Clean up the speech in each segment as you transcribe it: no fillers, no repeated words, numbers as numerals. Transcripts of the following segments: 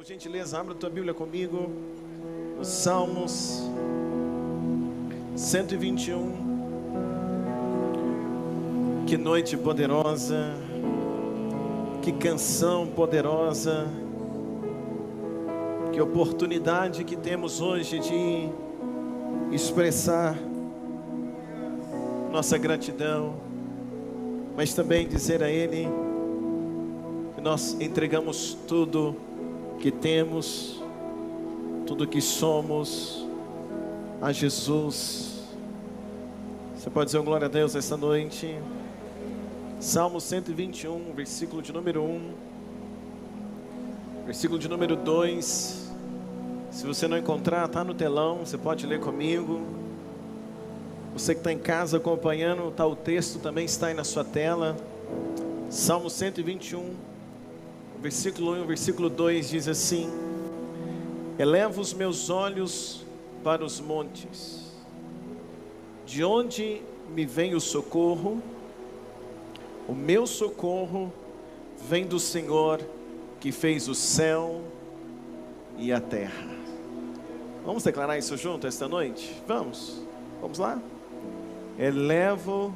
gentileza, abra a tua Bíblia comigo, os Salmos 121. Que noite poderosa, que canção poderosa, que oportunidade que temos hoje de expressar nossa gratidão, mas também dizer a Ele que nós entregamos tudo que temos, tudo que somos a Jesus. Você pode dizer um glória a Deus esta noite? Salmo 121, versículo de número 1, versículo de número 2. Se você não encontrar, está no telão, você pode ler comigo. Você que está em casa acompanhando, tá, o texto também está aí na sua tela. Salmo 121, versículo 1 e versículo 2 diz assim: Elevo os meus olhos para os montes, de onde me vem o socorro? O meu socorro vem do Senhor, que fez o céu e a terra. Vamos declarar isso junto esta noite? Vamos lá? Elevo,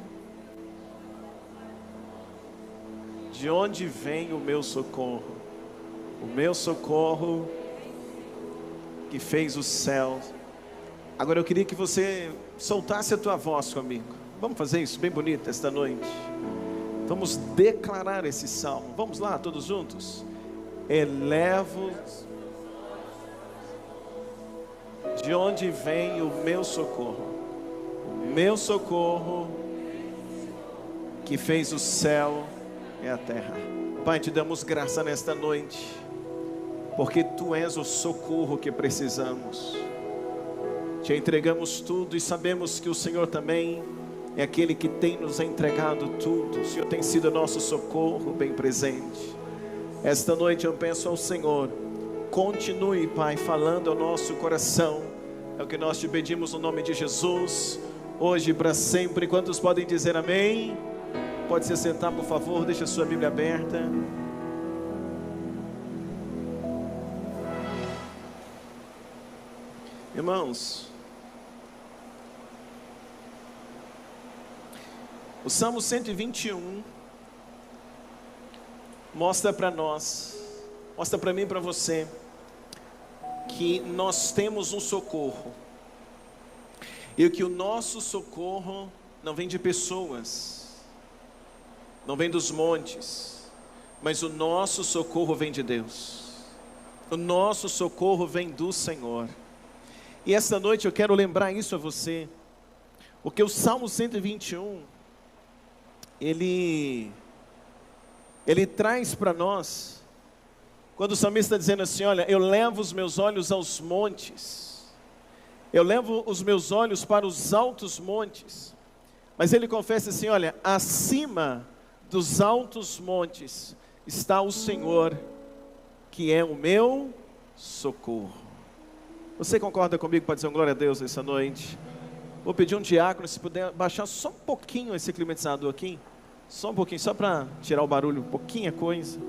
de onde vem o meu socorro? O meu socorro que fez o céu. Agora eu queria que você soltasse a tua voz comigo. Vamos fazer isso bem bonito esta noite. Vamos declarar esse salmo. Vamos lá, todos juntos. Elevo, de onde vem o meu socorro? O meu socorro que fez o céu e a terra. Pai, te damos graça nesta noite, porque Tu és o socorro que precisamos. Te entregamos tudo e sabemos que o Senhor também é aquele que tem nos entregado tudo. O Senhor tem sido nosso socorro bem presente. Esta noite eu peço ao Senhor, continue, Pai, falando ao nosso coração. É o que nós te pedimos no nome de Jesus, hoje e para sempre. Quantos podem dizer amém? Pode se sentar, por favor, deixa a sua Bíblia aberta. Irmãos, o Salmo 121 mostra para nós, mostra para mim e para você, que nós temos um socorro, e que o nosso socorro não vem de pessoas, não vem dos montes, mas o nosso socorro vem de Deus. O nosso socorro vem do Senhor. E esta noite eu quero lembrar isso a você, porque o Salmo 121, ele traz para nós, quando o salmista está dizendo assim: olha, eu levo os meus olhos aos montes, eu levo os meus olhos para os altos montes, mas ele confessa assim: olha, acima dos altos montes está o Senhor, que é o meu socorro. Você concorda comigo? Pode dizer um glória a Deus essa noite? Vou pedir um diácono, se puder baixar só um pouquinho esse climatizador aqui, só um pouquinho, só para tirar o barulho, pouquinha coisa.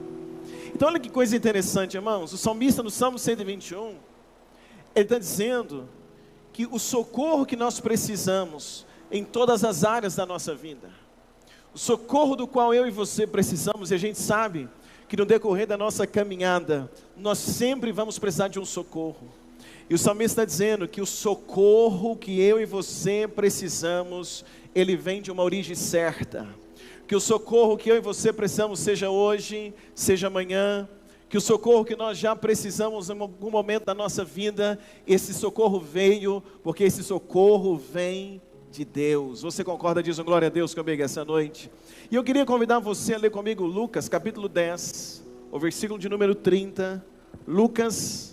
Então olha que coisa interessante, irmãos. O salmista no Salmo 121, ele está dizendo que o socorro que nós precisamos em todas as áreas da nossa vida, o socorro do qual eu e você precisamos, e a gente sabe que no decorrer da nossa caminhada, nós sempre vamos precisar de um socorro. E o salmista está dizendo que o socorro que eu e você precisamos, ele vem de uma origem certa. Que o socorro que eu e você precisamos, seja hoje, seja amanhã, que o socorro que nós já precisamos em algum momento da nossa vida, esse socorro veio, porque esse socorro vem de Deus. Você concorda? Diz um glória a Deus comigo essa noite. E eu queria convidar você a ler comigo Lucas capítulo 10, o versículo de número 30. Lucas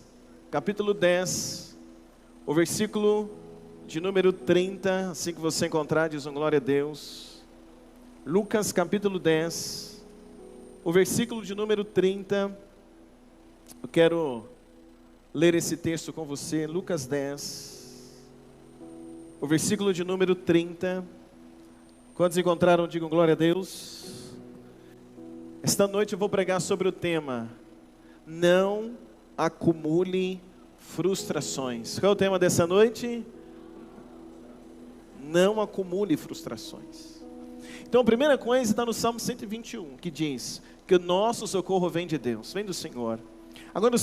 capítulo 10, o versículo de número 30, assim que você encontrar, diz um glória a Deus. Lucas capítulo 10, o versículo de número 30, eu quero ler esse texto com você. Lucas 10, o versículo de número 30, quantos encontraram, digam glória a Deus. Esta noite eu vou pregar sobre o tema: não acumule frustrações. Qual é o tema dessa noite? Não acumule frustrações. Então a primeira coisa está no Salmo 121, que diz que o nosso socorro vem de Deus, vem do Senhor. Agora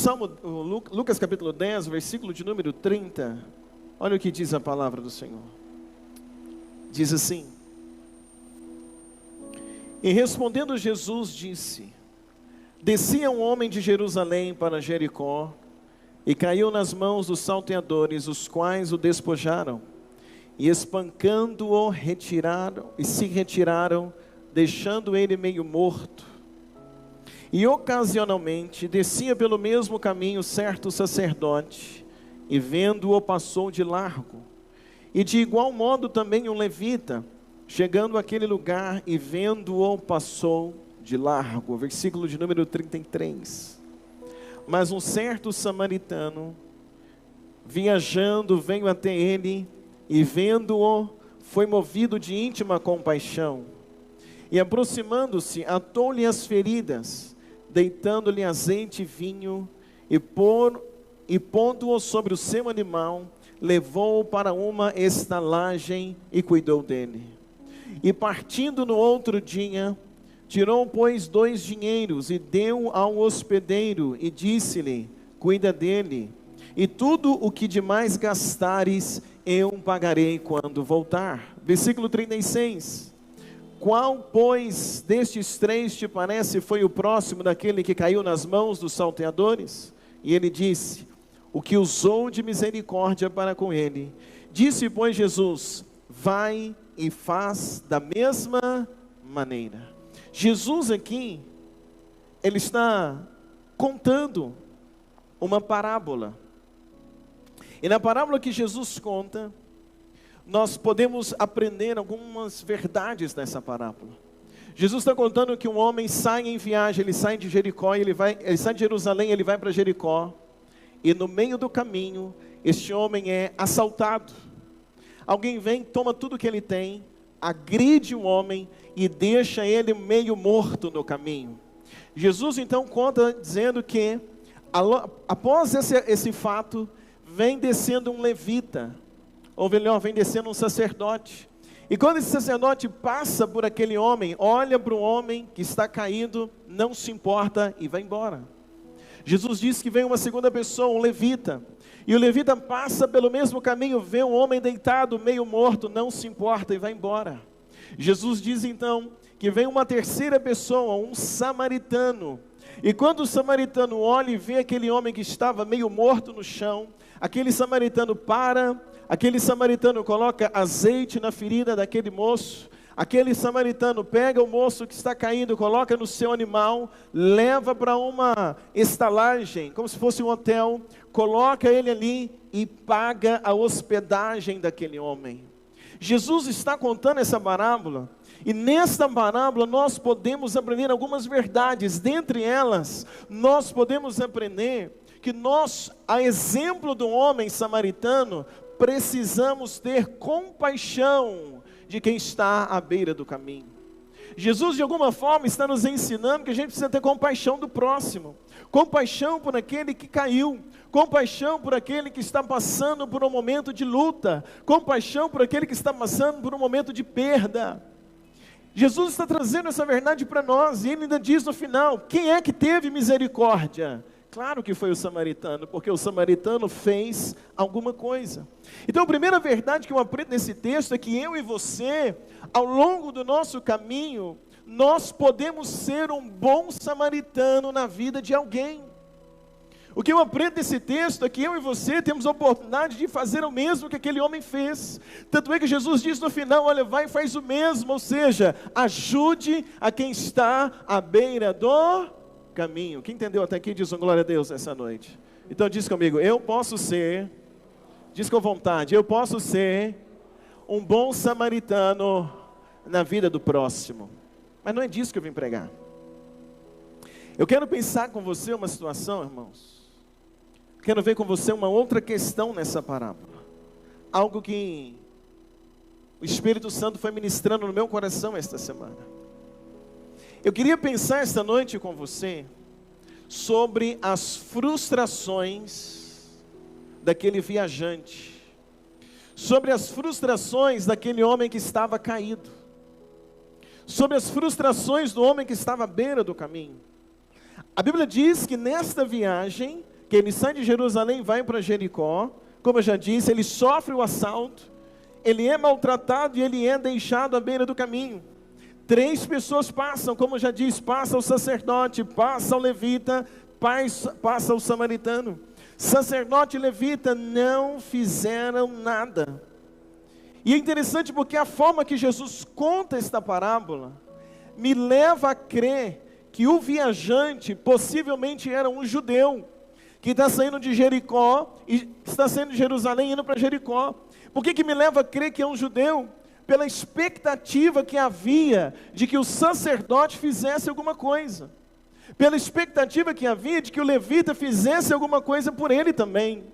Lucas capítulo 10, versículo de número 30, olha o que diz a palavra do Senhor. Diz assim: e respondendo Jesus disse: descia um homem de Jerusalém para Jericó, e caiu nas mãos dos salteadores, os quais o despojaram, e espancando-o se retiraram, deixando ele meio morto. E ocasionalmente descia pelo mesmo caminho certo sacerdote, e vendo-o passou de largo. E de igual modo também um levita, chegando àquele lugar e vendo-o passou de largo. Versículo de número 33. Mas um certo samaritano, viajando, veio até ele, e vendo-o, foi movido de íntima compaixão. E aproximando-se, atou-lhe as feridas, deitando-lhe azeite e vinho, e pondo-o sobre o seu animal, levou-o para uma estalagem e cuidou dele. E partindo no outro dia, tirou, pois, 2 dinheiros e deu ao hospedeiro, e disse-lhe: cuida dele, e tudo o que demais gastares, eu pagarei quando voltar. Versículo 36. Qual, pois, destes 3 te parece foi o próximo daquele que caiu nas mãos dos salteadores? E ele disse: o que usou de misericórdia para com ele. Disse, pois, Jesus: vai e faz da mesma maneira. Jesus aqui, ele está contando uma parábola. E na parábola que Jesus conta, nós podemos aprender algumas verdades nessa parábola. Jesus está contando que um homem sai em viagem, ele sai de Jericó, ele sai de Jerusalém, ele vai para Jericó. E no meio do caminho, este homem é assaltado. Alguém vem, toma tudo que ele tem, agride o homem e deixa ele meio morto no caminho. Jesus então conta dizendo que, após esse fato, vem descendo um levita, ou melhor, vem descendo um sacerdote. E quando esse sacerdote passa por aquele homem, olha para o homem que está caído, não se importa e vai embora. Jesus diz que vem uma segunda pessoa, um levita, e o levita passa pelo mesmo caminho, vê um homem deitado, meio morto, não se importa e vai embora. Jesus diz então que vem uma terceira pessoa, um samaritano, e quando o samaritano olha e vê aquele homem que estava meio morto no chão, aquele samaritano para, aquele samaritano coloca azeite na ferida daquele moço, aquele samaritano pega o moço que está caído, coloca no seu animal, leva para uma estalagem, como se fosse um hotel, coloca ele ali e paga a hospedagem daquele homem. Jesus está contando essa parábola, e nesta parábola nós podemos aprender algumas verdades. Dentre elas, nós podemos aprender que nós, a exemplo do homem samaritano, precisamos ter compaixão de quem está à beira do caminho. Jesus, de alguma forma, está nos ensinando que a gente precisa ter compaixão do próximo, compaixão por aquele que caiu, compaixão por aquele que está passando por um momento de luta, compaixão por aquele que está passando por um momento de perda. Jesus está trazendo essa verdade para nós, e ele ainda diz no final: quem é que teve misericórdia? Claro que foi o samaritano, porque o samaritano fez alguma coisa. Então a primeira verdade que eu aprendo nesse texto é que eu e você, ao longo do nosso caminho, nós podemos ser um bom samaritano na vida de alguém. O que eu aprendo nesse texto é que eu e você temos a oportunidade de fazer o mesmo que aquele homem fez. Tanto é que Jesus diz no final: olha, vai e faz o mesmo, ou seja, ajude a quem está à beira do caminho. Quem entendeu até aqui, diz um glória a Deus nessa noite. Então diz comigo: eu posso ser, diz com vontade, eu posso ser um bom samaritano na vida do próximo. Mas não é disso que eu vim pregar. Eu quero pensar com você uma situação, irmãos. Quero ver com você uma outra questão nessa parábola. Algo que o Espírito Santo foi ministrando no meu coração esta semana. Eu queria pensar esta noite com você sobre as frustrações daquele viajante, sobre as frustrações daquele homem que estava caído, sobre as frustrações do homem que estava à beira do caminho. A Bíblia diz que nesta viagem, que ele sai de Jerusalém e vai para Jericó, como eu já disse, ele sofre o assalto, ele é maltratado e ele é deixado à beira do caminho. 3 pessoas passam, como eu já disse, passa o sacerdote, passa o levita, passa o samaritano. Sacerdote e levita não fizeram nada. E é interessante porque a forma que Jesus conta esta parábola me leva a crer que o viajante possivelmente era um judeu, que está saindo de Jericó, e está saindo de Jerusalém indo para Jericó. Por que me leva a crer que é um judeu? Pela expectativa que havia de que o sacerdote fizesse alguma coisa, pela expectativa que havia de que o levita fizesse alguma coisa por ele também.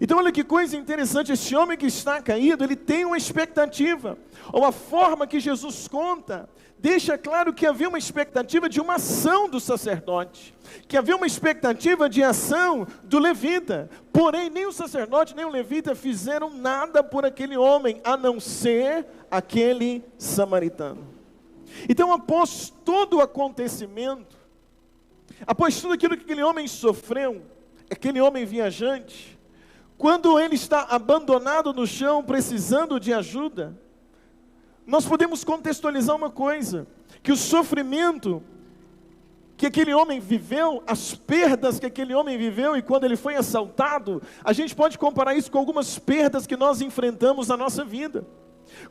Então olha que coisa interessante, esse homem que está caído, ele tem uma expectativa, ou a forma que Jesus conta, deixa claro que havia uma expectativa de uma ação do sacerdote, que havia uma expectativa de ação do levita, porém nem o sacerdote nem o levita fizeram nada por aquele homem, a não ser aquele samaritano. Então após todo o acontecimento, após tudo aquilo que aquele homem sofreu, aquele homem viajante, quando ele está abandonado no chão, precisando de ajuda, nós podemos contextualizar uma coisa, que o sofrimento que aquele homem viveu, as perdas que aquele homem viveu, e quando ele foi assaltado, a gente pode comparar isso com algumas perdas que nós enfrentamos na nossa vida.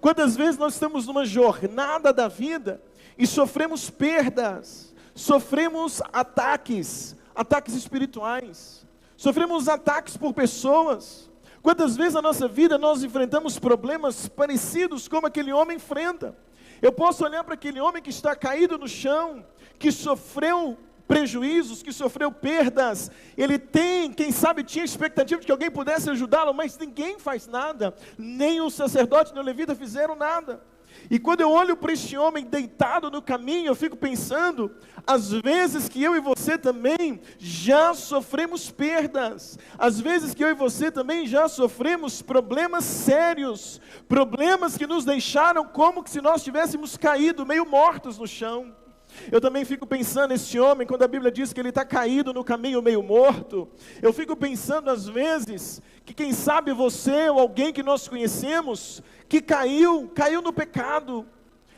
Quantas vezes nós estamos numa jornada da vida, e sofremos perdas, sofremos ataques espirituais, sofremos ataques por pessoas. Quantas vezes na nossa vida nós enfrentamos problemas parecidos como aquele homem enfrenta? Eu posso olhar para aquele homem que está caído no chão, que sofreu prejuízos, que sofreu perdas. Ele quem sabe tinha expectativa de que alguém pudesse ajudá-lo, mas ninguém faz nada, nem o sacerdote nem o levita fizeram nada. E quando eu olho para este homem deitado no caminho, eu fico pensando, às vezes que eu e você também já sofremos perdas, às vezes que eu e você também já sofremos problemas sérios, problemas que nos deixaram como se nós tivéssemos caído, meio mortos no chão. Eu também fico pensando nesse homem, quando a Bíblia diz que ele está caído no caminho meio morto, eu fico pensando às vezes, que quem sabe você ou alguém que nós conhecemos, que caiu no pecado,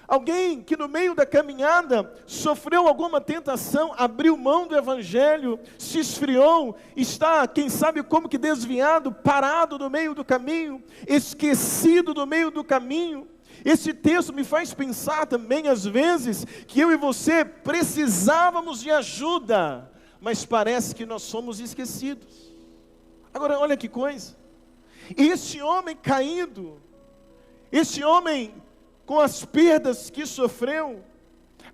alguém que no meio da caminhada, sofreu alguma tentação, abriu mão do Evangelho, se esfriou, está, quem sabe como que desviado, parado no meio do caminho, esquecido no meio do caminho. Esse texto me faz pensar também, às vezes, que eu e você precisávamos de ajuda, mas parece que nós somos esquecidos. Agora, olha que coisa, esse homem caído, esse homem com as perdas que sofreu,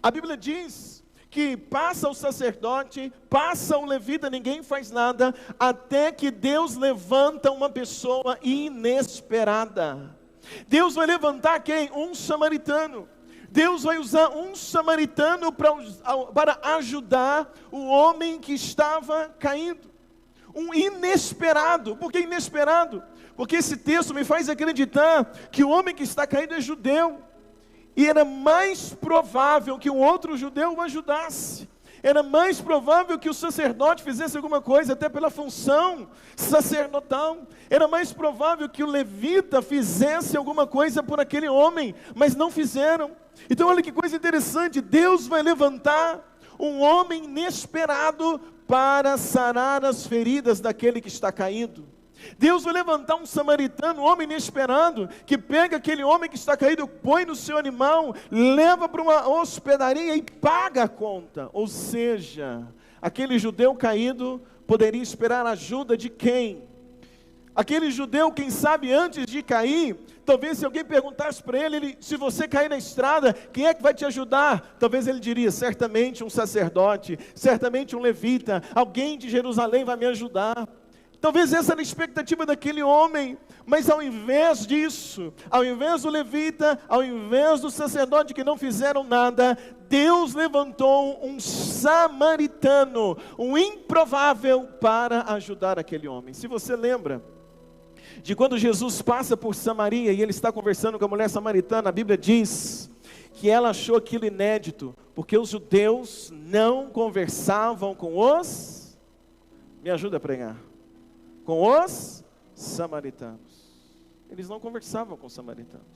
a Bíblia diz que passa o sacerdote, passa o levita, ninguém faz nada, até que Deus levanta uma pessoa inesperada. Deus vai levantar quem? Um samaritano. Deus vai usar um samaritano para ajudar o homem que estava caído. Um inesperado. Por que inesperado? Porque esse texto me faz acreditar que o homem que está caído é judeu. E era mais provável que um outro judeu o ajudasse. Era mais provável que o sacerdote fizesse alguma coisa, até pela função sacerdotal. Era mais provável que o levita fizesse alguma coisa por aquele homem, mas não fizeram. Então olha que coisa interessante, Deus vai levantar um homem inesperado para sarar as feridas daquele que está caído. Deus vai levantar um samaritano, um homem inesperado, que pega aquele homem que está caído, põe no seu animal, leva para uma hospedaria e paga a conta. Ou seja, aquele judeu caído poderia esperar a ajuda de quem? Aquele judeu, quem sabe antes de cair, talvez se alguém perguntasse para ele, se você cair na estrada, quem é que vai te ajudar? Talvez ele diria, certamente um sacerdote, certamente um levita, alguém de Jerusalém vai me ajudar. Talvez essa era a expectativa daquele homem, mas ao invés disso, ao invés do levita, ao invés do sacerdote que não fizeram nada, Deus levantou um samaritano, um improvável, para ajudar aquele homem. Se você lembra de quando Jesus passa por Samaria e ele está conversando com a mulher samaritana, a Bíblia diz que ela achou aquilo inédito, porque os judeus não conversavam com os, me ajuda a pregar, com os samaritanos. Eles não conversavam com os samaritanos.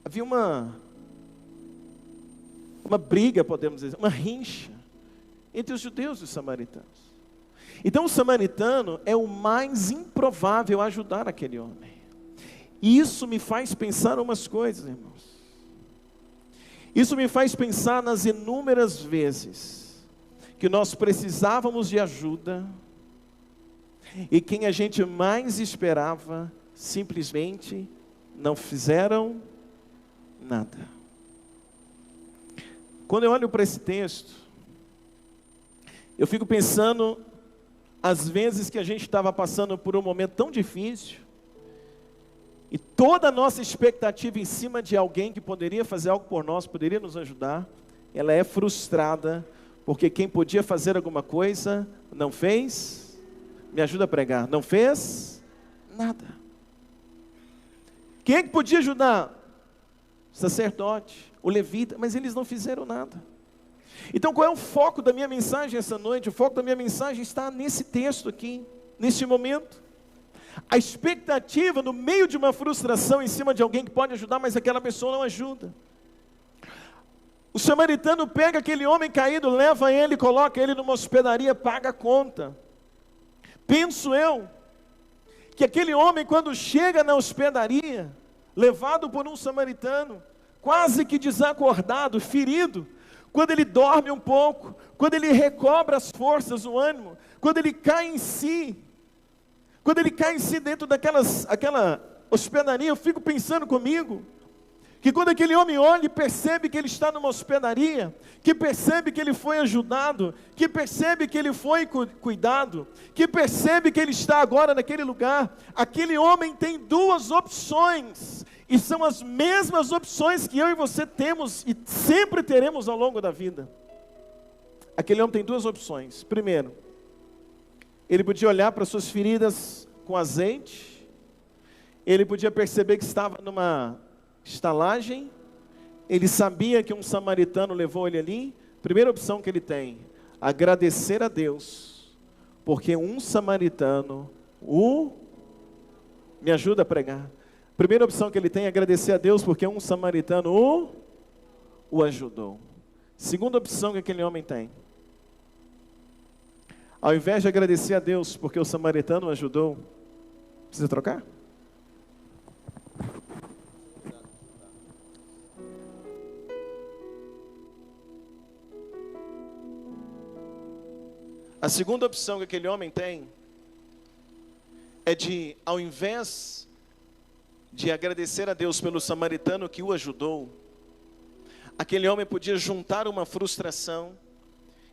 Havia uma briga, podemos dizer, uma rincha entre os judeus e os samaritanos. Então o samaritano é o mais improvável a ajudar aquele homem. E isso me faz pensar umas coisas, irmãos. Isso me faz pensar nas inúmeras vezes que nós precisávamos de ajuda e quem a gente mais esperava simplesmente não fizeram nada. Quando eu olho para esse texto, eu fico pensando às vezes que a gente estava passando por um momento tão difícil e toda a nossa expectativa em cima de alguém que poderia fazer algo por nós, poderia nos ajudar, ela é frustrada, porque quem podia fazer alguma coisa, não fez. Me ajuda a pregar, não fez nada. Quem é que podia ajudar? O sacerdote, o levita, mas eles não fizeram nada. Então qual é o foco da minha mensagem essa noite? O foco da minha mensagem está nesse texto aqui, neste momento. A expectativa no meio de uma frustração em cima de alguém que pode ajudar, mas aquela pessoa não ajuda. O samaritano pega aquele homem caído, leva ele, coloca ele numa hospedaria, paga a conta. Penso eu, que aquele homem quando chega na hospedaria, levado por um samaritano, quase que desacordado, ferido, quando ele dorme um pouco, quando ele recobra as forças, o ânimo, quando ele cai em si dentro daquela hospedaria, eu fico pensando comigo, que quando aquele homem olha e percebe que ele está numa hospedaria, que percebe que ele foi ajudado, que percebe que ele foi cuidado, que percebe que ele está agora naquele lugar, aquele homem tem duas opções, e são as mesmas opções que eu e você temos, e sempre teremos ao longo da vida. Aquele homem tem duas opções. Primeiro, ele podia olhar para suas feridas com azeite, ele podia perceber que estava numa estalagem, ele sabia que um samaritano levou ele ali. Primeira opção que ele tem, agradecer a Deus, porque um samaritano me ajuda a pregar. Primeira opção que ele tem é agradecer a Deus, porque um samaritano o ajudou. Segunda opção que aquele homem tem, ao invés de agradecer a Deus, porque o samaritano o ajudou, precisa trocar? A segunda opção que aquele homem tem é de, ao invés de agradecer a Deus pelo samaritano que o ajudou, aquele homem podia juntar uma frustração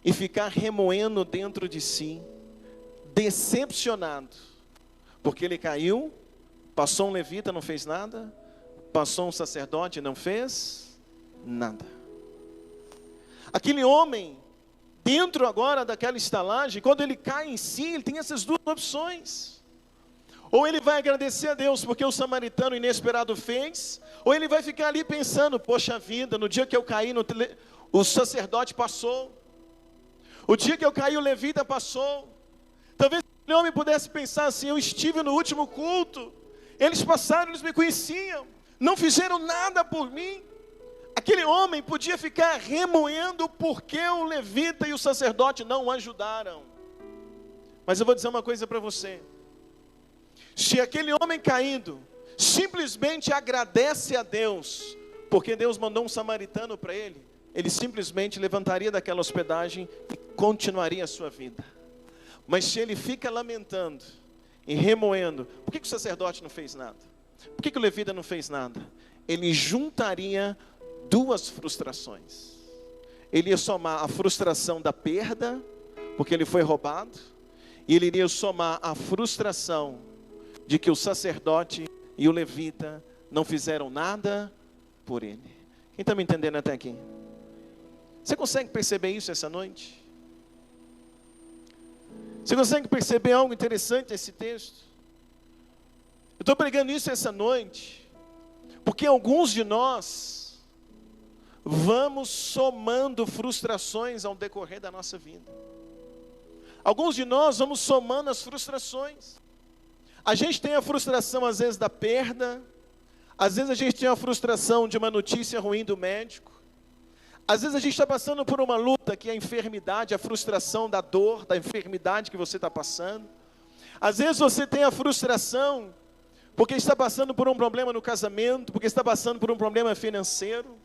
e ficar remoendo dentro de si, decepcionado, porque ele caiu, passou um levita, não fez nada, passou um sacerdote, não fez nada. Aquele homem, dentro agora daquela estalagem, quando ele cai em si, ele tem essas duas opções. Ou ele vai agradecer a Deus porque o samaritano inesperado fez, ou ele vai ficar ali pensando, poxa vida, no dia que eu caí, o sacerdote passou, o dia que eu caí, o levita passou. Talvez o homem pudesse pensar assim, eu estive no último culto, eles passaram, eles me conheciam, não fizeram nada por mim. Aquele homem podia ficar remoendo porque o levita e o sacerdote não o ajudaram. Mas eu vou dizer uma coisa para você. Se aquele homem caído simplesmente agradece a Deus, porque Deus mandou um samaritano para ele, ele simplesmente levantaria daquela hospedagem e continuaria a sua vida. Mas se ele fica lamentando e remoendo, por que o sacerdote não fez nada? Por que o levita não fez nada? Ele juntaria duas frustrações. Ele ia somar a frustração da perda, porque ele foi roubado, E ele iria somar a frustração de que o sacerdote e o levita não fizeram nada por ele. Quem está me entendendo até aqui? Você consegue perceber isso essa noite? Você consegue perceber algo interessante nesse texto? Eu estou pregando isso essa noite, porque alguns de nós vamos somando frustrações ao decorrer da nossa vida. Alguns de nós vamos somando as frustrações. A gente tem a frustração às vezes da perda, às vezes a gente tem a frustração de uma notícia ruim do médico, às vezes a gente está passando por uma luta que é a enfermidade, a frustração da dor, da enfermidade que você está passando. Às vezes você tem a frustração porque está passando por um problema no casamento, porque está passando por um problema financeiro.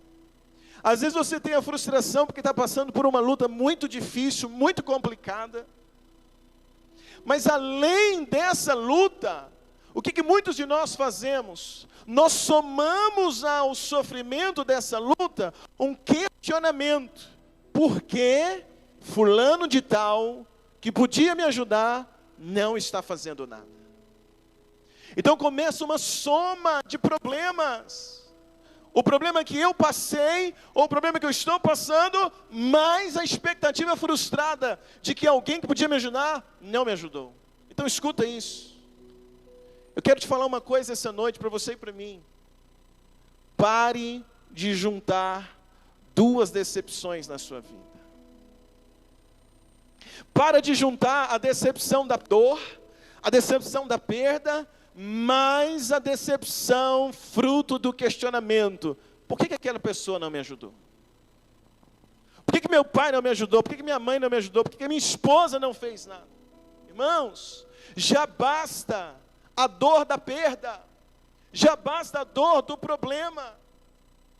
Às vezes você tem a frustração porque está passando por uma luta muito difícil, muito complicada. Mas além dessa luta, o que muitos de nós fazemos? Nós somamos ao sofrimento dessa luta um questionamento. Por que fulano de tal, que podia me ajudar, não está fazendo nada? Então começa uma soma de problemas. O problema que eu passei, ou o problema que eu estou passando, mais a expectativa frustrada de que alguém que podia me ajudar, não me ajudou. Então escuta isso. Eu quero te falar uma coisa essa noite para você e para mim. Pare de juntar duas decepções na sua vida. Para de juntar a decepção da dor, a decepção da perda, mais a decepção fruto do questionamento. Por que aquela pessoa não me ajudou? Por que meu pai não me ajudou? Por que minha mãe não me ajudou? Por que minha esposa não fez nada? Irmãos, já basta a dor da perda, já basta a dor do problema.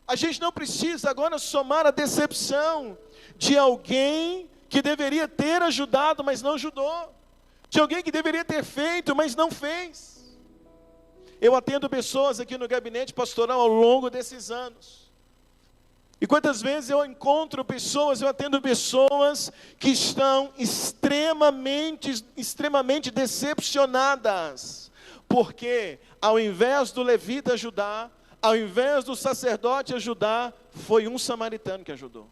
A gente não precisa agora somar a decepção de alguém que deveria ter ajudado, mas não ajudou, de alguém que deveria ter feito, mas não fez. Eu atendo pessoas aqui no gabinete pastoral ao longo desses anos. E quantas vezes eu encontro pessoas, eu atendo pessoas que estão extremamente decepcionadas. Porque ao invés do levita ajudar, ao invés do sacerdote ajudar, foi um samaritano que ajudou.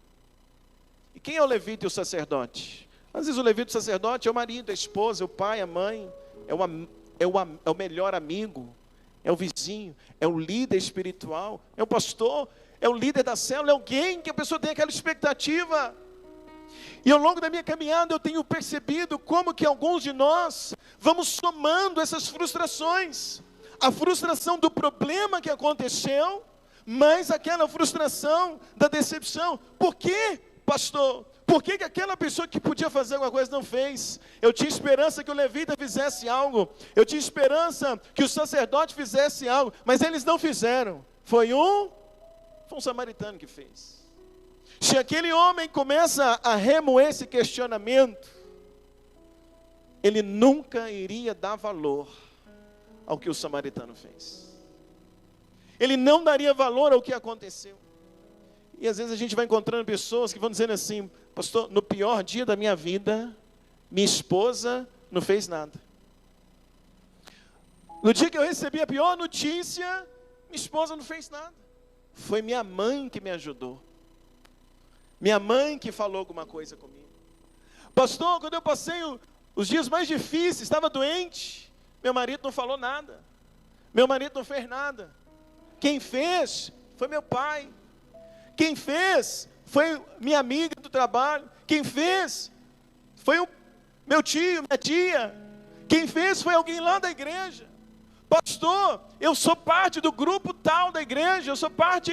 E quem é o levita e o sacerdote? Às vezes o levita e o sacerdote é o marido, a esposa, o pai, a mãe, é o melhor amigo, é o vizinho, é o líder espiritual, é o pastor, é o líder da célula, é alguém que a pessoa tem aquela expectativa. E ao longo da minha caminhada eu tenho percebido como que alguns de nós vamos somando essas frustrações. A frustração do problema que aconteceu, mais aquela frustração da decepção. Por quê, pastor? Por que aquela pessoa que podia fazer alguma coisa não fez? Eu tinha esperança que o levita fizesse algo. Eu tinha esperança que o sacerdote fizesse algo. Mas eles não fizeram. Foi um samaritano que fez. Se aquele homem começa a remoer esse questionamento, ele nunca iria dar valor ao que o samaritano fez. Ele não daria valor ao que aconteceu. E às vezes a gente vai encontrando pessoas que vão dizendo assim: pastor, no pior dia da minha vida, minha esposa não fez nada. No dia que eu recebi a pior notícia, minha esposa não fez nada. Foi minha mãe que me ajudou. Minha mãe que falou alguma coisa comigo. Pastor, quando eu passei os dias mais difíceis, estava doente, meu marido não falou nada. Meu marido não fez nada. Quem fez foi meu pai. Quem fez foi minha amiga do trabalho. Quem fez foi o meu tio, minha tia. Quem fez foi alguém lá da igreja. Pastor, eu sou parte do grupo tal da igreja, eu sou parte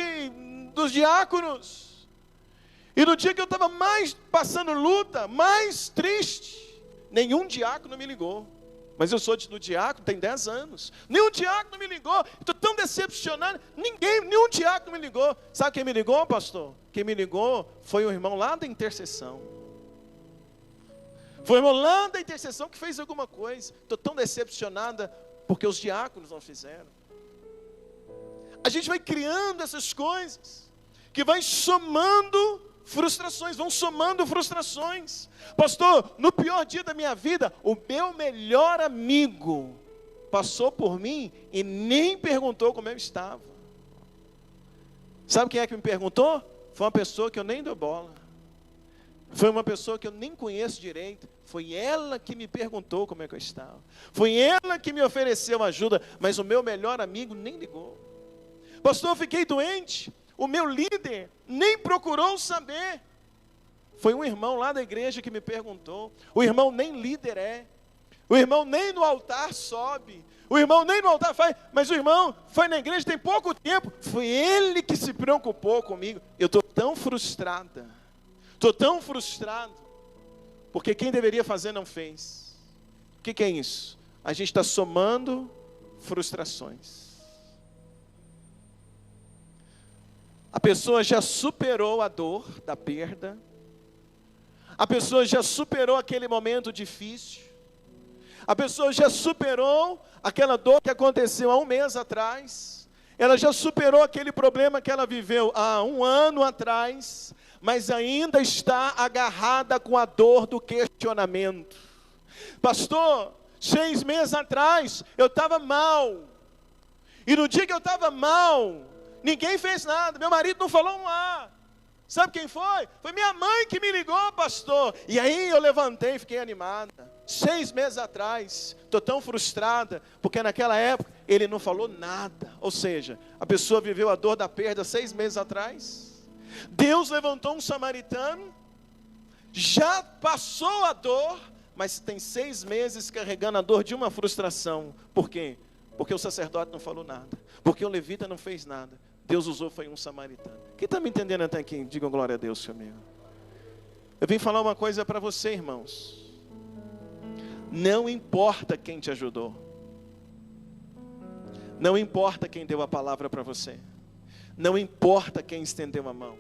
dos diáconos. E no dia que eu estava mais passando luta, mais triste, nenhum diácono me ligou. Mas eu sou do diácono, tem 10 anos. Nenhum diácono me ligou. Estou tão decepcionado. Nenhum diácono me ligou. Sabe quem me ligou, pastor? Quem me ligou foi o irmão lá da intercessão. Foi o irmão lá da intercessão que fez alguma coisa. Estou tão decepcionada porque os diáconos não fizeram. A gente vai criando essas coisas que vai somando frustrações, vão somando frustrações. Pastor, no pior dia da minha vida, o meu melhor amigo passou por mim e nem perguntou como eu estava. Sabe quem é que me perguntou? Foi uma pessoa que eu nem dou bola. Foi uma pessoa que eu nem conheço direito. Foi ela que me perguntou como é que eu estava. Foi ela que me ofereceu ajuda, mas o meu melhor amigo nem ligou. Pastor, eu fiquei doente. O meu líder nem procurou saber. Foi um irmão lá da igreja que me perguntou. O irmão nem líder é. O irmão nem no altar sobe. O irmão nem no altar faz. Mas o irmão foi na igreja tem pouco tempo. Foi ele que se preocupou comigo. Eu estou tão frustrada. Estou tão frustrado. Porque quem deveria fazer não fez. O que é isso? A gente está somando frustrações. A pessoa já superou a dor da perda. A pessoa já superou aquele momento difícil. A pessoa já superou aquela dor que aconteceu há um mês atrás. Ela já superou aquele problema que ela viveu há um ano atrás. Mas ainda está agarrada com a dor do questionamento. Pastor, 6 meses atrás eu estava mal. E no dia que eu estava mal, ninguém fez nada, meu marido não falou um A. Sabe quem foi? Foi minha mãe que me ligou, pastor. E aí eu levantei e fiquei animada. 6 meses atrás, estou tão frustrada, porque naquela época ele não falou nada. Ou seja, a pessoa viveu a dor da perda 6 meses atrás. Deus levantou um samaritano, já passou a dor, mas tem 6 meses carregando a dor de uma frustração. Por quê? Porque o sacerdote não falou nada, porque o levita não fez nada. Deus usou foi um samaritano. Quem está me entendendo até aqui? Digam glória a Deus, comigo. Eu vim falar uma coisa para você, irmãos. Não importa quem te ajudou. Não importa quem deu a palavra para você. Não importa quem estendeu a mão.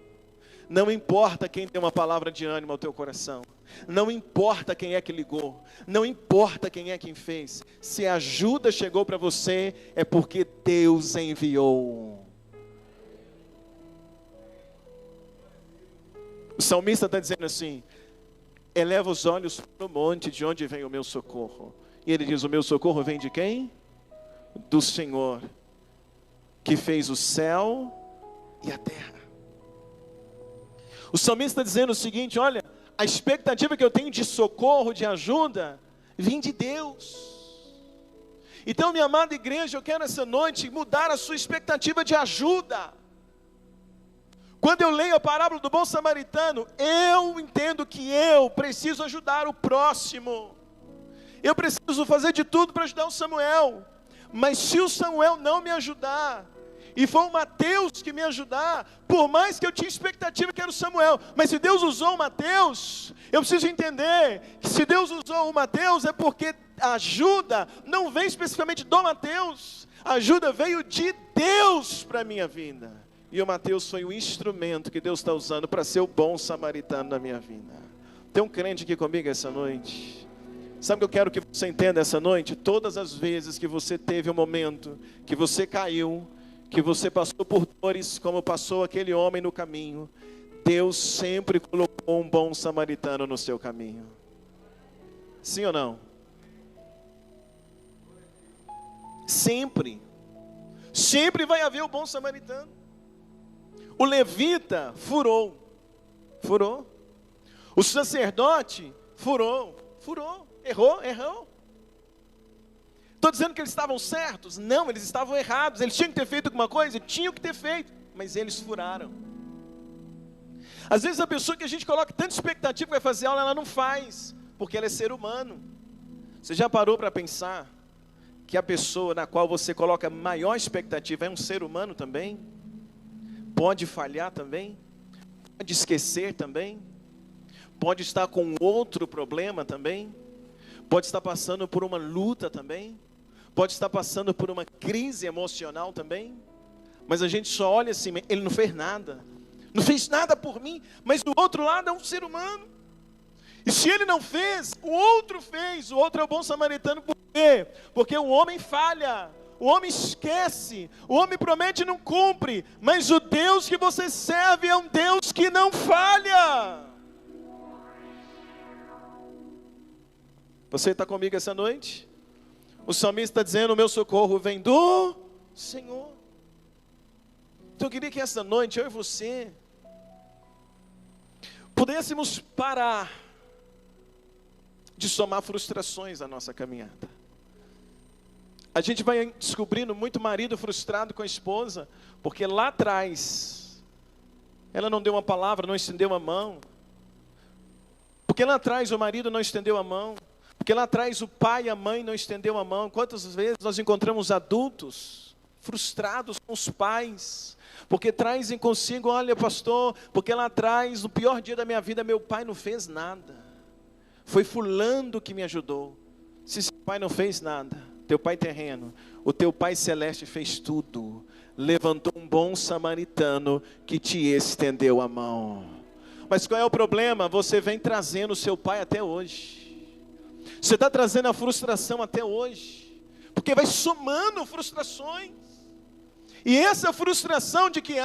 Não importa quem deu uma palavra de ânimo ao teu coração. Não importa quem é que ligou. Não importa quem é quem fez. Se a ajuda chegou para você, é porque Deus enviou. O salmista está dizendo assim: eleva os olhos para o monte, de onde vem o meu socorro. E ele diz: o meu socorro vem de quem? Do Senhor, que fez o céu e a terra. O salmista está dizendo o seguinte: olha, a expectativa que eu tenho de socorro, de ajuda, vem de Deus. Então, minha amada igreja, eu quero essa noite mudar a sua expectativa de ajuda. Quando eu leio a parábola do bom samaritano, eu entendo que eu preciso ajudar o próximo. Eu preciso fazer de tudo para ajudar o Samuel. Mas se o Samuel não me ajudar, e foi o Mateus que me ajudar, por mais que eu tinha expectativa que era o Samuel, mas se Deus usou o Mateus, eu preciso entender que se Deus usou o Mateus, é porque a ajuda não veio especificamente do Mateus, a ajuda veio de Deus para a minha vida. E o Mateus foi o instrumento que Deus está usando para ser o bom samaritano na minha vida. Tem um crente aqui comigo essa noite? Sabe o que eu quero que você entenda essa noite? Todas as vezes que você teve um momento, que você caiu, que você passou por dores, como passou aquele homem no caminho, Deus sempre colocou um bom samaritano no seu caminho. Sim ou não? Sempre. Sempre vai haver o bom samaritano. O levita furou. O sacerdote furou. Errou. Estou dizendo que eles estavam certos? Não, eles estavam errados. Eles tinham que ter feito alguma coisa? Tinham que ter feito, mas eles furaram. Às vezes a pessoa que a gente coloca tanta expectativa que vai fazer aula, ela não faz, porque ela é ser humano. Você já parou para pensar que a pessoa na qual você coloca maior expectativa é um ser humano também? Pode falhar também, pode esquecer também, pode estar com outro problema também, pode estar passando por uma luta também, pode estar passando por uma crise emocional também, mas a gente só olha assim: ele não fez nada por mim, mas do outro lado é um ser humano, e se ele não fez, o outro fez. O outro é o bom samaritano. Por quê? Porque o homem falha, o homem esquece, o homem promete e não cumpre, mas o Deus que você serve é um Deus que não falha. Você está comigo essa noite? O salmista está dizendo, o meu socorro vem do Senhor. Então eu queria que essa noite, eu e você, pudéssemos parar de somar frustrações na nossa caminhada. A gente vai descobrindo muito marido frustrado com a esposa, porque lá atrás, ela não deu uma palavra, não estendeu a mão. Porque lá atrás o marido não estendeu a mão. Porque lá atrás o pai e a mãe não estendeu a mão. Quantas vezes nós encontramos adultos frustrados com os pais, porque trazem consigo, olha pastor, porque lá atrás, no pior dia da minha vida, meu pai não fez nada. Foi fulano que me ajudou. Se seu pai não fez nada, teu pai terreno, o teu pai celeste fez tudo. Levantou um bom samaritano que te estendeu a mão. Mas qual é o problema? Você vem trazendo o seu pai até hoje. Você está trazendo a frustração até hoje, porque vai somando frustrações, e essa frustração de que,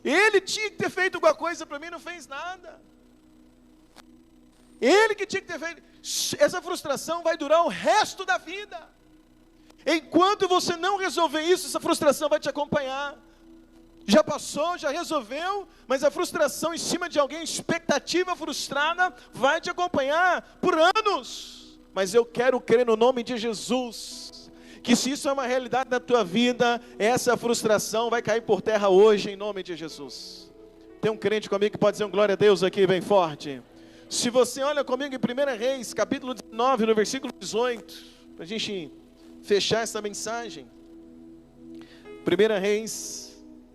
ele tinha que ter feito alguma coisa para mim, não fez nada, ele que tinha que ter feito, essa frustração vai durar o resto da vida, enquanto você não resolver isso, essa frustração vai te acompanhar. Já passou, já resolveu, mas a frustração em cima de alguém, expectativa frustrada, vai te acompanhar por anos. Mas eu quero crer no nome de Jesus, que se isso é uma realidade na tua vida, essa frustração vai cair por terra hoje, em nome de Jesus. Tem um crente comigo que pode dizer um glória a Deus aqui, bem forte. Se você olha comigo em 1 Reis, capítulo 19, no versículo 18, para a gente fechar essa mensagem. 1 Reis,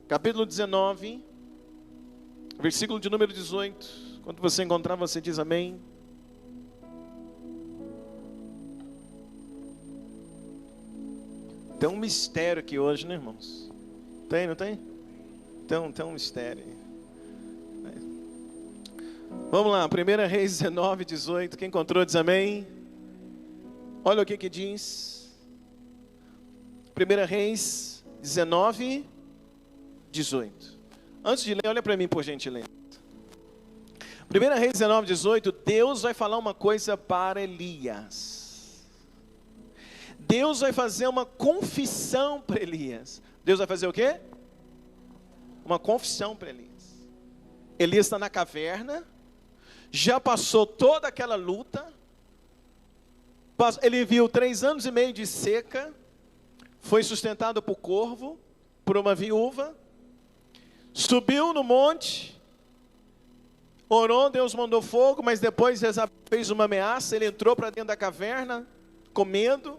capítulo 19, versículo de número 18. Quando você encontrar, você diz amém. Tem um mistério aqui hoje, né, irmãos? Tem, não tem? Então, tem um mistério. Vamos lá, 1 Reis 19, 18. Quem encontrou diz amém. Olha o que diz. 1 Reis 19, 18. Antes de ler, olha para mim por gentileza. 1 Reis 19, 18, Deus vai falar uma coisa para Elias. Deus vai fazer uma confissão para Elias. Deus vai fazer o quê? Uma confissão para Elias. Elias está na caverna, já passou toda aquela luta, ele viu 3 anos e meio de seca, foi sustentado por corvo, por uma viúva, subiu no monte, orou, Deus mandou fogo, mas depois Jezabel fez uma ameaça, ele entrou para dentro da caverna, com medo.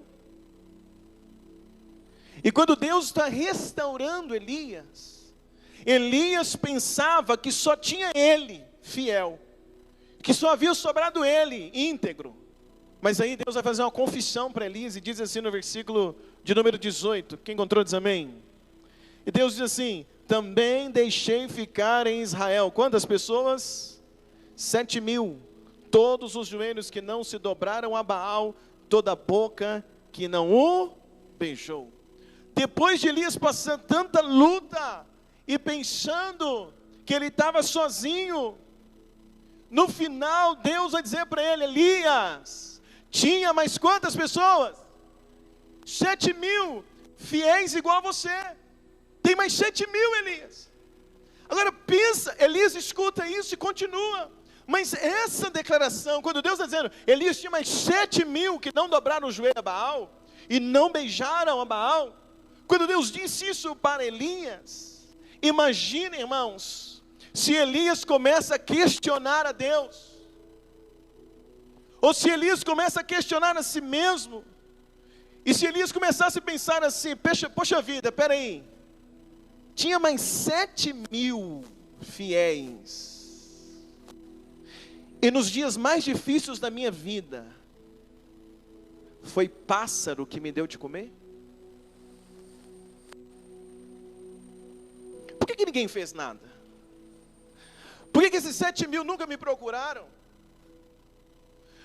E quando Deus está restaurando Elias, Elias pensava que só tinha ele fiel, que só havia sobrado ele íntegro. Mas aí Deus vai fazer uma confissão para Elias e diz assim no versículo de número 18, quem encontrou diz amém. E Deus diz assim, também deixei ficar em Israel, quantas pessoas? 7.000, todos os joelhos que não se dobraram a Baal, toda a boca que não o beijou. Depois de Elias passar tanta luta, e pensando que ele estava sozinho, no final Deus vai dizer para ele, Elias, tinha mais quantas pessoas? 7.000, fiéis igual a você. Tem mais 7.000, Elias. Agora pensa, Elias escuta isso e continua. Mas essa declaração, quando Deus está dizendo, Elias tinha mais 7.000 que não dobraram o joelho a Baal, e não beijaram a Baal. Quando Deus disse isso para Elias, imagine, irmãos, se Elias começa a questionar a Deus, ou se Elias começa a questionar a si mesmo, e se Elias começasse a pensar assim, poxa vida, peraí, tinha mais 7.000 fiéis, e nos dias mais difíceis da minha vida, foi pássaro que me deu de comer? Por que ninguém fez nada? Por que esses 7.000 nunca me procuraram?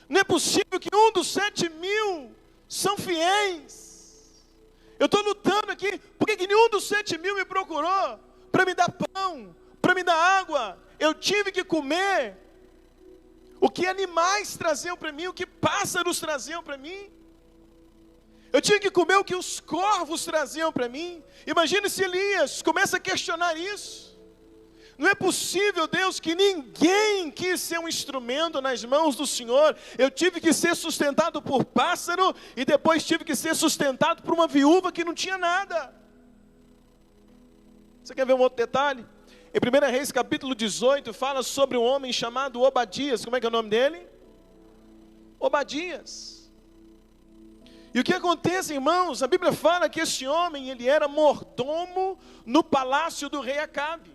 Não é possível que um dos 7.000 são fiéis. Eu estou lutando aqui, por que nenhum dos 7.000 me procurou para me dar pão, para me dar água? Eu tive que comer o que animais traziam para mim, o que pássaros traziam para mim. Eu tinha que comer o que os corvos traziam para mim. Imagine se Elias começa a questionar isso. Não é possível, Deus, que ninguém quis ser um instrumento nas mãos do Senhor. Eu tive que ser sustentado por pássaro e depois tive que ser sustentado por uma viúva que não tinha nada. Você quer ver um outro detalhe? Em 1 Reis capítulo 18 fala sobre um homem chamado Obadias. Como é que é o nome dele? Obadias. E o que acontece, irmãos? A Bíblia fala que esse homem, ele era mordomo no palácio do rei Acabe.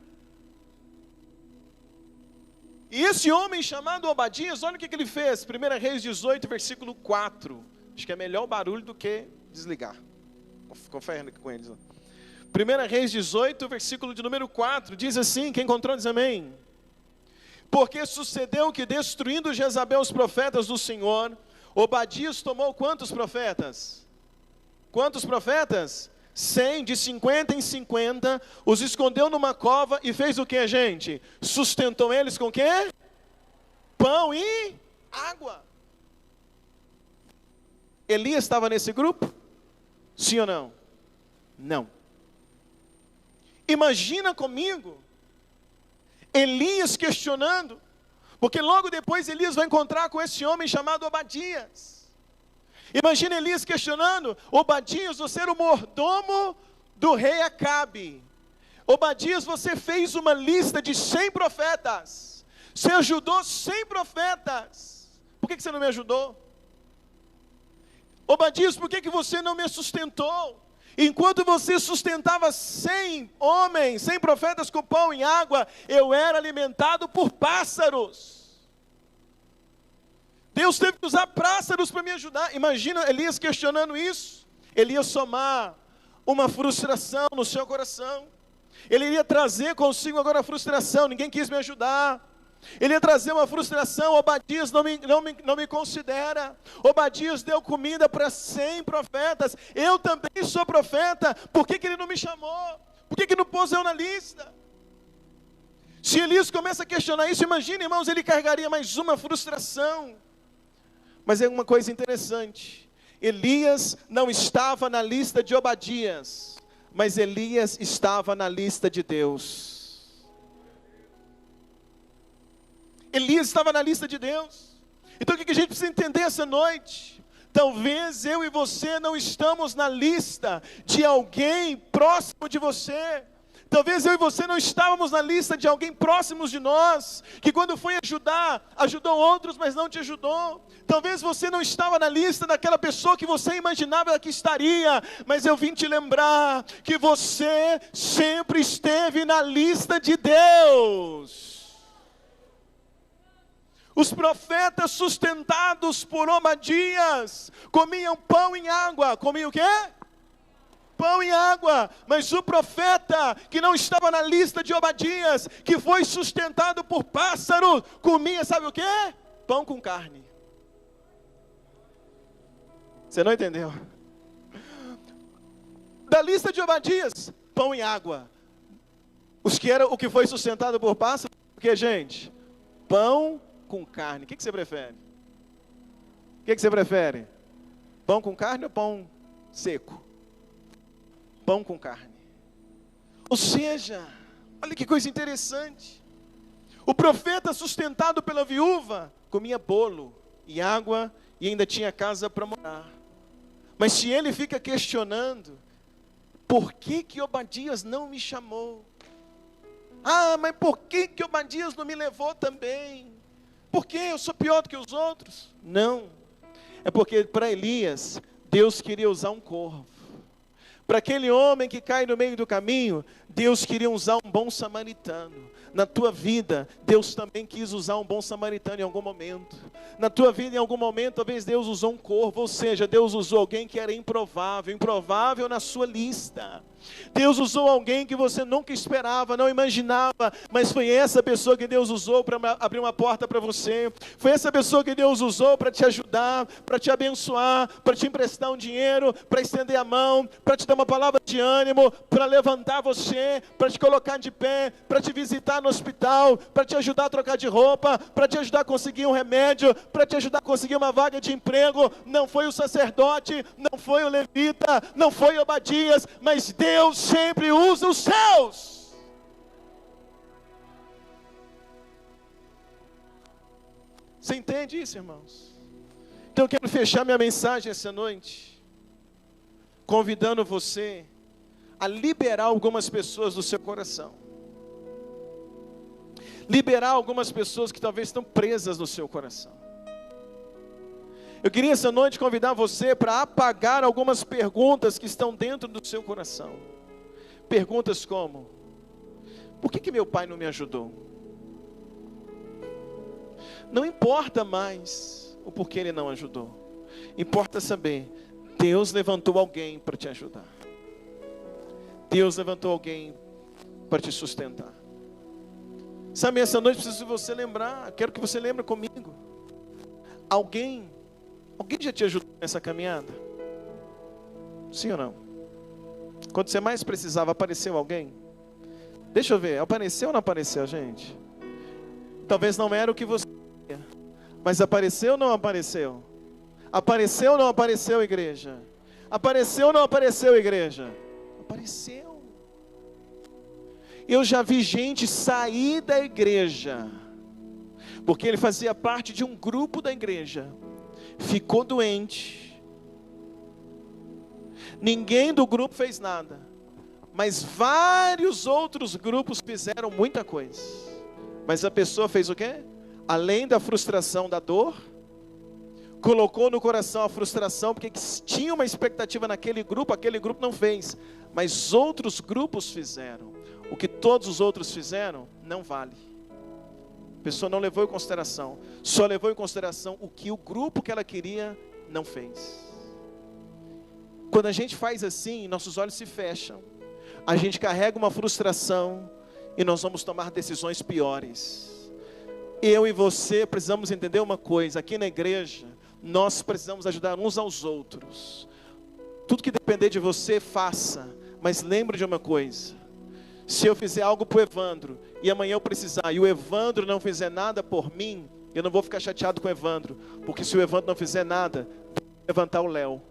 E esse homem chamado Obadias, olha o que ele fez. 1 Reis 18, versículo 4. Acho que é melhor o barulho do que desligar. Confere com eles. 1 Reis 18, versículo de número 4. Diz assim, quem encontrou diz amém. Porque sucedeu que destruindo Jezabel os profetas do Senhor, Obadias tomou quantos profetas? Quantos profetas? 100, de 50 em 50, os escondeu numa cova e fez o que, gente? Sustentou eles com o quê? Pão e água. Elias estava nesse grupo? Sim ou não? Não. Imagina comigo, Elias questionando, porque logo depois Elias vai encontrar com esse homem chamado Obadias. Imagina Elias questionando: Obadias, você era o mordomo do rei Acabe. Obadias, você fez uma lista de 100 profetas. Você ajudou 100 profetas. Por que você não me ajudou? Obadias, por que você não me sustentou? Enquanto você sustentava 100 homens, 100 profetas com pão e água, eu era alimentado por pássaros. Deus teve que usar pássaros para me ajudar. Imagina Elias questionando isso. Ele ia somar uma frustração no seu coração. Ele iria trazer consigo agora a frustração. Ninguém quis me ajudar. Ele ia trazer uma frustração. Obadias não me considera. Obadias deu comida para 100 profetas. Eu também sou profeta. Por que ele não me chamou? Por que não pôs eu na lista? Se Elias começa a questionar isso, imagina, irmãos, ele carregaria mais uma frustração. Mas é uma coisa interessante. Elias não estava na lista de Obadias, mas Elias estava na lista de Deus. Elias estava na lista de Deus. Então o que a gente precisa entender essa noite? Talvez eu e você não estamos na lista de alguém próximo de você. Talvez eu e você não estávamos na lista de alguém próximo de nós, que quando foi ajudar, ajudou outros, mas não te ajudou. Talvez você não estava na lista daquela pessoa que você imaginava que estaria, mas eu vim te lembrar que você sempre esteve na lista de Deus. Os profetas sustentados por Obadias comiam pão e água. Comiam o quê? Pão e água. Mas o profeta que não estava na lista de Obadias, que foi sustentado por pássaro, comia, sabe o quê? Pão com carne. Você não entendeu? Da lista de Obadias, pão e água. O que foi sustentado por pássaro, o que, gente? Pão com carne. O que você prefere? O que você prefere? Pão com carne ou pão seco? Pão com carne. Ou seja, olha que coisa interessante. O profeta sustentado pela viúva comia bolo e água e ainda tinha casa para morar. Mas se ele fica questionando, por que Obadias não me chamou? Ah, mas por que Obadias não me levou também? Por que eu sou pior do que os outros? Não, é porque para Elias, Deus queria usar um corvo. Para aquele homem que cai no meio do caminho, Deus queria usar um bom samaritano. Na tua vida, Deus também quis usar um bom samaritano em algum momento. Na tua vida, em algum momento, talvez Deus usou um corvo, ou seja, Deus usou alguém que era improvável na sua lista. Deus usou alguém que você nunca esperava, não imaginava, mas foi essa pessoa que Deus usou para abrir uma porta para você. Foi essa pessoa que Deus usou para te ajudar, para te abençoar, para te emprestar um dinheiro, para estender a mão, para te dar uma palavra de ânimo para levantar você, para te colocar de pé, para te visitar no hospital, para te ajudar a trocar de roupa, para te ajudar a conseguir um remédio, para te ajudar a conseguir uma vaga de emprego. Não foi o sacerdote, não foi o levita, não foi Obadias, mas Deus sempre usa os céus. Você entende isso, irmãos? Então eu quero fechar minha mensagem essa noite, convidando você a liberar algumas pessoas do seu coração. Liberar algumas pessoas que talvez estão presas no seu coração. Eu queria essa noite convidar você para apagar algumas perguntas que estão dentro do seu coração. Perguntas como: por que meu pai não me ajudou? Não importa mais o porquê ele não ajudou. Importa saber, Deus levantou alguém para te ajudar. Deus levantou alguém para te sustentar. Sabe, essa noite preciso de você lembrar, quero que você lembre comigo. Alguém já te ajudou nessa caminhada? Sim ou não? Quando você mais precisava, apareceu alguém? Deixa eu ver, apareceu ou não apareceu, gente? Talvez não era o que você queria, mas apareceu ou não apareceu? Apareceu ou não apareceu, igreja? Apareceu ou não apareceu, igreja? Apareceu. Eu já vi gente sair da igreja, porque ele fazia parte de um grupo da igreja, ficou doente, ninguém do grupo fez nada, mas vários outros grupos fizeram muita coisa, mas a pessoa fez o quê? Além da frustração, da dor, colocou no coração a frustração, porque tinha uma expectativa naquele grupo, aquele grupo não fez, mas outros grupos fizeram. O que todos os outros fizeram, não vale. A pessoa não levou em consideração, só levou em consideração o que o grupo que ela queria não fez. Quando a gente faz assim, nossos olhos se fecham, a gente carrega uma frustração e nós vamos tomar decisões piores. Eu e você precisamos entender uma coisa, aqui na igreja, nós precisamos ajudar uns aos outros. Tudo que depender de você, faça, mas lembre de uma coisa: se eu fizer algo para o Evandro, e amanhã eu precisar, e o Evandro não fizer nada por mim, eu não vou ficar chateado com o Evandro, porque se o Evandro não fizer nada, Deus vai levantar o Léo.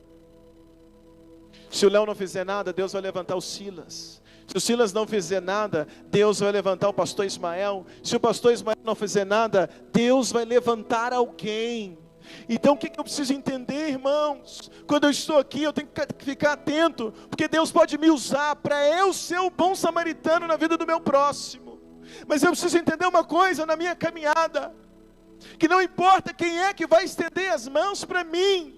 Se o Léo não fizer nada, Deus vai levantar o Silas. Se o Silas não fizer nada, Deus vai levantar o pastor Ismael. Se o pastor Ismael não fizer nada, Deus vai levantar alguém. Então o que eu preciso entender, irmãos? Quando eu estou aqui, eu tenho que ficar atento, porque Deus pode me usar para eu ser o bom samaritano na vida do meu próximo. Mas eu preciso entender uma coisa na minha caminhada, que não importa quem é que vai estender as mãos para mim,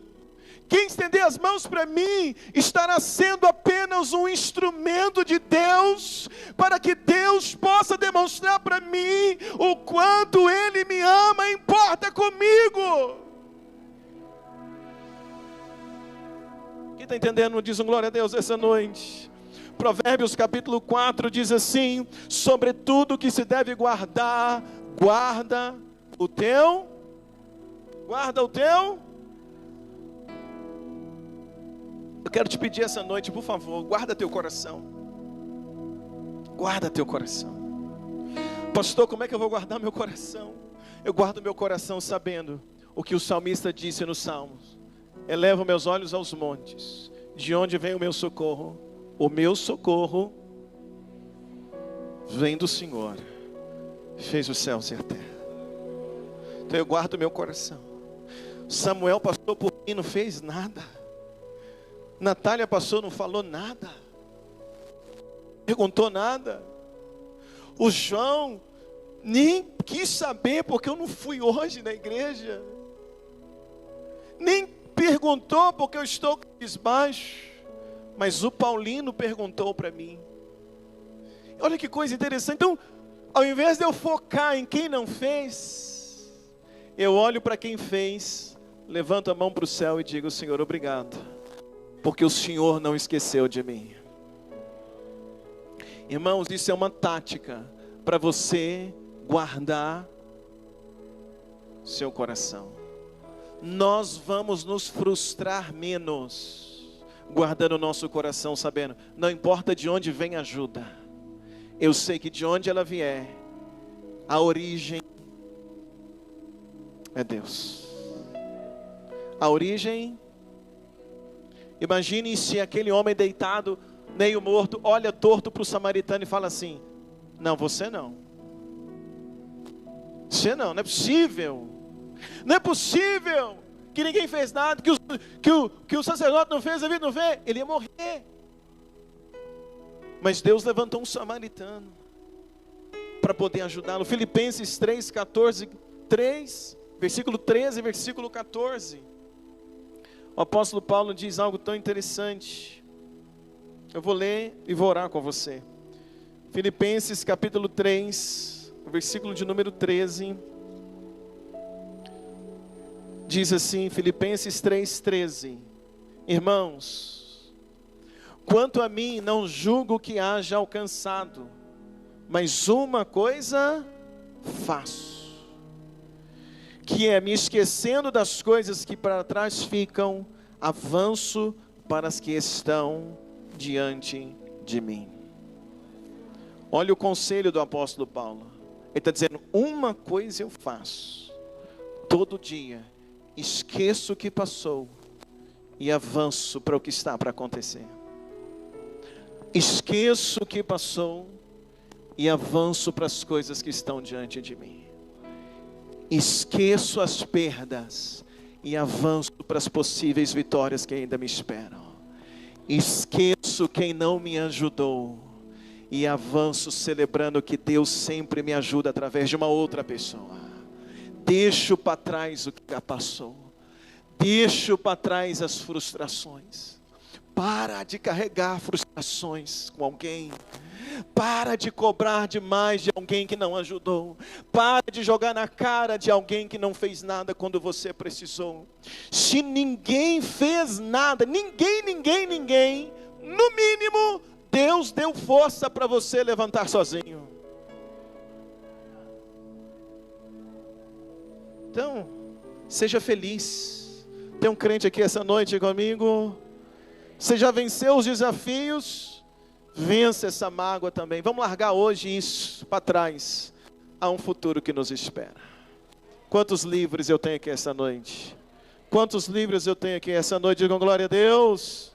quem estender as mãos para mim estará sendo apenas um instrumento de Deus, para que Deus possa demonstrar para mim o quanto Ele me ama e importa comigo. Quem está entendendo, diz um glória a Deus essa noite. Provérbios capítulo 4 diz assim: sobre tudo que se deve guardar, guarda o teu. Eu quero te pedir essa noite, por favor, guarda teu coração. Guarda teu coração. Pastor, como é que eu vou guardar meu coração? Eu guardo meu coração sabendo o que o salmista disse nos Salmos: elevo meus olhos aos montes, de onde vem o meu socorro? O meu socorro vem do Senhor, fez os céus e a terra. Então eu guardo meu coração. Samuel passou por mim, não fez nada. Natália passou, não falou nada, perguntou nada. O João nem quis saber porque eu não fui hoje na igreja, nem perguntou porque eu estou cabisbaixo, mas o Paulino perguntou para mim. Olha que coisa interessante. Então, ao invés de eu focar em quem não fez, eu olho para quem fez, levanto a mão para o céu e digo: Senhor, obrigado, porque o Senhor não esqueceu de mim. Irmãos, isso é uma tática para você guardar seu coração. Nós vamos nos frustrar menos, guardando o nosso coração, sabendo, não importa de onde vem a ajuda, eu sei que de onde ela vier, a origem é Deus. A origem, imagine se aquele homem deitado, meio morto, olha torto para o samaritano e fala assim, não, você não. Você não é possível. Não é possível que ninguém fez nada, que o sacerdote não fez, a vida não fez. Ele ia morrer. Mas Deus levantou um samaritano para poder ajudá-lo. Filipenses 3, 14, 3, versículo 13 e versículo 14. O apóstolo Paulo diz algo tão interessante. Eu vou ler e vou orar com você. Filipenses capítulo 3, versículo de número 13. Diz assim, Filipenses 3, 13. Irmãos, quanto a mim, não julgo que haja alcançado, mas uma coisa faço, que é, me esquecendo das coisas que para trás ficam, avanço para as que estão diante de mim. Olha o conselho do apóstolo Paulo. Ele está dizendo, uma coisa eu faço, todo dia, esqueço o que passou e avanço para o que está para acontecer. Esqueço o que passou e avanço para as coisas que estão diante de mim. Esqueço as perdas e avanço para as possíveis vitórias que ainda me esperam. Esqueço quem não me ajudou e avanço celebrando que Deus sempre me ajuda através de uma outra pessoa. Deixo para trás o que já passou. Deixo para trás as frustrações. Para de carregar frustrações com alguém. Para de cobrar demais de alguém que não ajudou. Para de jogar na cara de alguém que não fez nada quando você precisou. Se ninguém fez nada, ninguém, no mínimo, Deus deu força para você levantar sozinho. Então, seja feliz. Tem um crente aqui essa noite comigo. Você já venceu os desafios? Vença essa mágoa também. Vamos largar hoje isso para trás. Há um futuro que nos espera. Quantos livros eu tenho aqui essa noite? Quantos livros eu tenho aqui essa noite? Digam glória a Deus.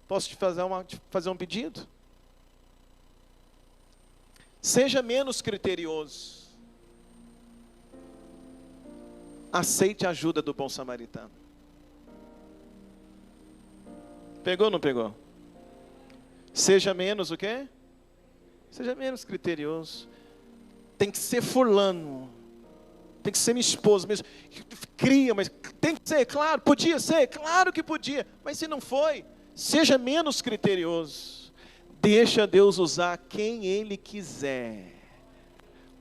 Posso te fazer um pedido? Seja menos criterioso. Aceite a ajuda do bom samaritano. Pegou ou não pegou? Seja menos o quê? Seja menos criterioso. Tem que ser fulano. Tem que ser minha esposa mesmo. Cria, mas tem que ser, claro, podia ser, claro que podia. Mas se não foi, seja menos criterioso. Deixa Deus usar quem Ele quiser,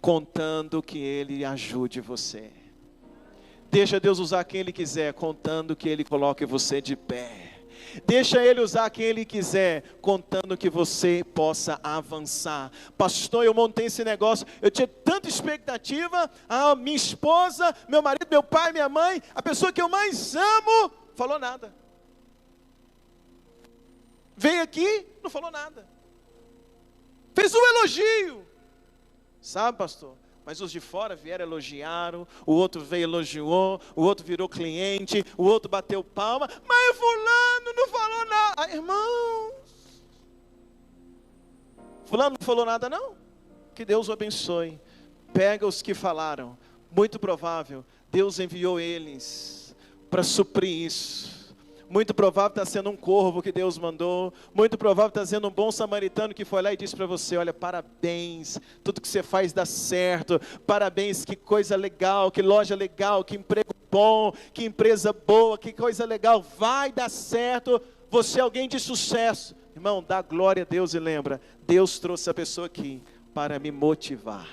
contando que Ele ajude você. Deixa Deus usar quem Ele quiser, contando que Ele coloque você de pé. Deixa Ele usar quem Ele quiser, contando que você possa avançar. Pastor, eu montei esse negócio, eu tinha tanta expectativa, minha esposa, meu marido, meu pai, minha mãe, a pessoa que eu mais amo, falou nada. Veio aqui, não falou nada. Fez um elogio. Sabe, pastor? Mas os de fora vieram, elogiaram, o outro veio, elogiou, o outro virou cliente, o outro bateu palma, mas o fulano não falou nada. Irmãos, fulano não falou nada não? Que Deus o abençoe. Pega os que falaram, muito provável, Deus enviou eles para suprir isso. Muito provável está sendo um corvo que Deus mandou. Muito provável está sendo um bom samaritano que foi lá e disse para você, olha, parabéns, tudo que você faz dá certo. Parabéns, que coisa legal, que loja legal, que emprego bom, que empresa boa, que coisa legal, vai dar certo. Você é alguém de sucesso. Irmão, dá glória a Deus e lembra, Deus trouxe a pessoa aqui para me motivar.